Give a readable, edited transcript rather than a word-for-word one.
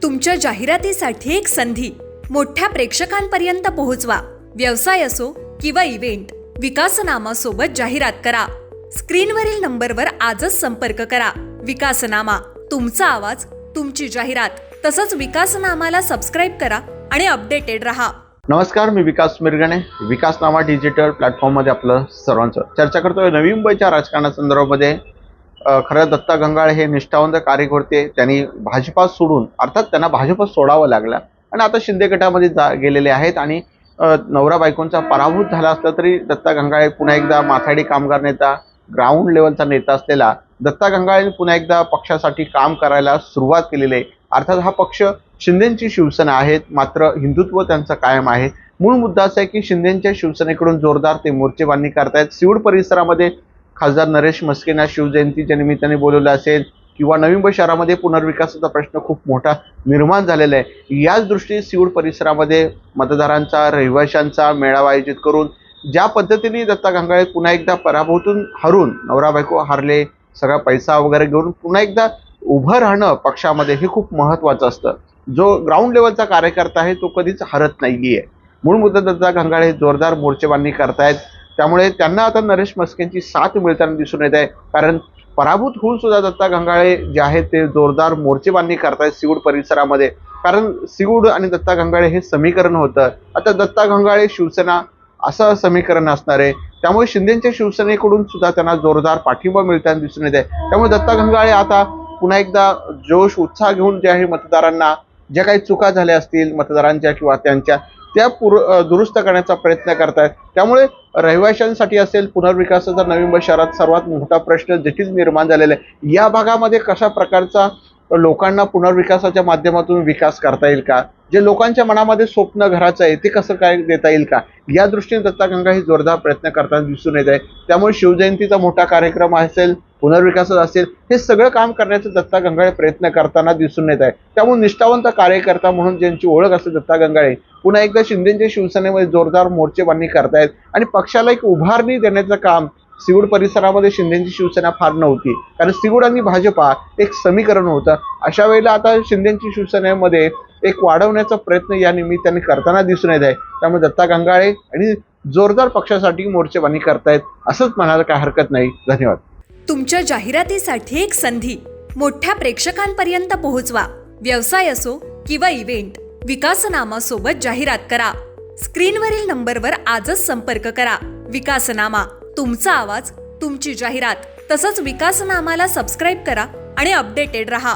तुमच्या जाहिरातीसाठी एक संधी मोठ्या प्रेक्षकांपर्यंत पोहोचवा। व्यवसाय असो किंवा इव्हेंट, विकासनामा सोबत जाहिरात करा। स्क्रीनवरील नंबरवर आजच संपर्क करा। विकासनामा, तुमचा आवाज, तुमची जाहिरात। तसंच विकासनामाला सबस्क्राइब करा आणि अपडेटेड रहा। नमस्कार, मी विकास मिरगणे। विकासनामा डिजिटल प्लॅटफॉर्ममध्ये आपलं सर्वांचं चर्चा करतोय। नवी मुंबईच्या राजकारणासंदर्भामध्ये खरं दत्ता गंगाळे हे निष्ठावंत कार्यकर्ते, त्यांनी भाजपा सोडून, अर्थात त्यांना भाजपा सोडावं लागलं आणि आता शिंदे गटामध्ये गेलेले आहेत आणि नवरा बायकोंचा पराभूत झाला असला तरी दत्ता गंगाळे पुन्हा एकदा माथाडी कामगार नेता, ग्राउंड लेवलचा नेता असलेला दत्ता गंगाळे पुन्हा एकदा पक्षासाठी काम करायला सुरुवात केलेली आहे। अर्थात हा पक्ष शिंदेची शिवसेना आहे, मात्र हिंदुत्व त्यांचं कायम आहे। मूळ मुद्दा असा आहे की शिंदेच्या शिवसेनेकडून जोरदार ते मोर्चेबांधणी करतायत। सिऊड परिसरामध्ये खासदार नरेश म्हस्केंना शिवजयंतीच्या निमित्ताने बोलवलं असेल किंवा नवी मुंबई शहरामध्ये पुनर्विकासाचा प्रश्न खूप मोठा निर्माण झालेला आहे। याच दृष्टीने सिऊड परिसरामध्ये मतदारांचा, रहिवाशांचा मेळावा आयोजित करून ज्या पद्धतीने दत्ता गंगाळे पुन्हा एकदा पराभूतून हरून, नवरा बायको हारले, सगळा पैसा वगैरे घेऊन पुन्हा एकदा उभं राहणं पक्षामध्ये हे खूप महत्त्वाचं असतं। जो ग्राउंड लेवलचा कार्यकर्ता आहे तो कधीच हरत नाहीये। मूळ मुद्दा दत्ता गंगाळे जोरदार मोर्चेबांधणी करतायत, त्यामुळे त्यांना आता नरेश म्हस्केंची साथ मिळताना दिसून येत आहे। कारण पराभूत होऊन सुद्धा दत्ता गंगाळे जे आहेत ते जोरदार मोर्चेबांधणी करतायत सिऊड परिसरामध्ये। कारण सिऊड आणि दत्ता गंगाळे हे समीकरण होतं। आता दत्ता गंगाळे शिवसेना असं समीकरण असणार आहे, त्यामुळे शिंदेच्या शिवसेनेकडून सुद्धा त्यांना जोरदार पाठिंबा मिळताना दिसून येत आहे। त्यामुळे दत्ता गंगाळे आता पुन्हा एकदा जोश उत्साह घेऊन जे आहे मतदारांना, ज्या काही चुका झाल्या असतील मतदारांच्या किंवा त्यांच्या, त्या दुरुस्त करण्याचा प्रयत्न करतायत। त्यामुळे रहिवाशांसाठी असेल, पुनर्विकासाचा नवी मुंबई शहरात सर्वात मोठा प्रश्न जटिल निर्माण झालेला आहे। या भागामध्ये कशा प्रकारचा लोकांना पुनर्विकासाच्या माध्यमातून विकास करता येईल का, जे लोकांच्या मनामध्ये स्वप्न घराचं आहे ते कसं काय देता येईल का, या दृष्टीने दत्ता गंगाळे जोरदार प्रयत्न करताना दिसून येत आहे। त्यामुळे शिवजयंतीचा मोठा कार्यक्रम असेल, पुनर्विकास असेल, हे सगळं काम करण्याचा दत्ता गंगाळे प्रयत्न करताना दिसून येत आहे। त्यामुळे निष्ठावंत कार्यकर्ता म्हणून ज्यांची ओळख असते दत्ता गंगाळे पुन्हा एकदा शिंदेच्या शिवसेनेमध्ये जोरदार मोर्चेबांधणी करतायत आणि पक्षाला एक उभारणी देण्याचं काम। सिऊड परिसरामध्ये शिंदेची शिवसेना फार नव्हती, कारण सिऊड आणि भाजपा एक समीकरण होतं। अशा वेळेला आता शिंदेची शिवसेनेमध्ये एक वाढवण्याचा प्रयत्न या निमित्ताने करताना दिसून येत आहे। त्यामुळे दत्ता गंगाळे आणि जोरदार पक्षासाठी मोर्चेबांधणी करतायत असंच म्हणायला काय हरकत नाही। धन्यवाद। तुमच्या जाहिरातीसाठी एक संधी मोठ्या प्रेक्षकांपर्यंत पोहोचवा। व्यवसाय असो किंवा इव्हेंट, विकासनामा सोबत जाहिरात करा। स्क्रीनवरील नंबरवर आजच संपर्क करा। विकासनामा, तुमचा आवाज, तुमची जाहिरात। तसंच विकासनामाला सबस्क्राइब करा आणि अपडेटेड रहा।